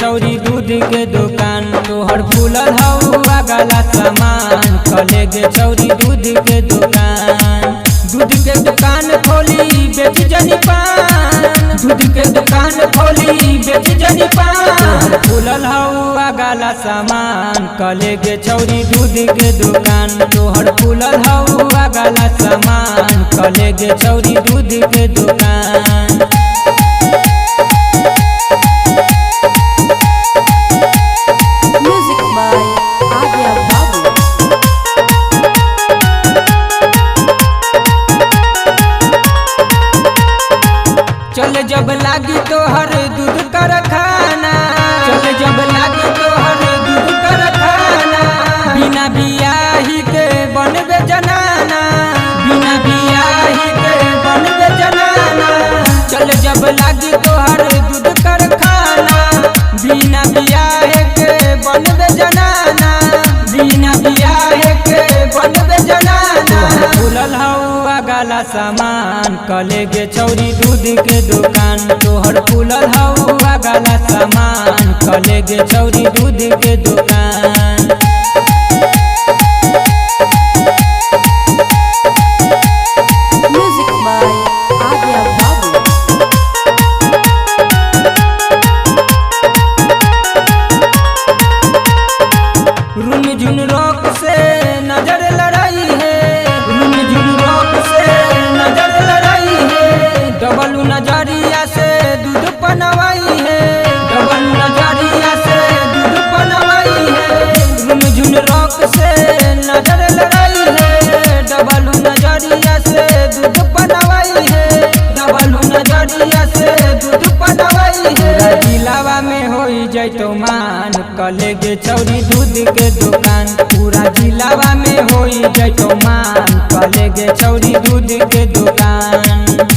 चौरी दूध के दुकान तोहर फूलल हवा गला सामान कले गे चौरी दूध के दुकान खोली बेच जनी पान दूध के दुकान खोली बेच जनी पान फूलल हवा गला सामान कले गे चौरी दूध के दुकान तोहर फूलल हवा गला सामान कले गे चौरी दूध के दुकान। चल जब लागी तोहर दूध कारखाना चल जब लागी तोहर दूध कारखाना बिना बियाही के बनबे जनाना बिना बियाही के बनबे जनाना चल जब लागी तोहर दूध कारखाना बिना बियाहे के बनबे जनाना बिना बियाहे के बनबे जनाना फूलल हवा गला सामान कले गे चौरी दूध के दुकान तोहर फूलल हवा गला सामान कले गे चौरी दूध के दुकान। रूम जुन रोक से नजर लड़ाई है रूम जुन रोक से नजर लड़ाई है डबल नजरिया से दूध पनवाई है डबल नजरिया से दूध पनवाई है रूम जुन रोक से नजर लड़ाई है डबल नजरिया से दूध पनवाई है डबल नजरिया से दूध पनवाई है जिलावा में हो जैतो मान कले गे चौरी दूध के दुकान पूरा जिलावा में हो जैतो मान कले गे चौरी दूध के दुकान।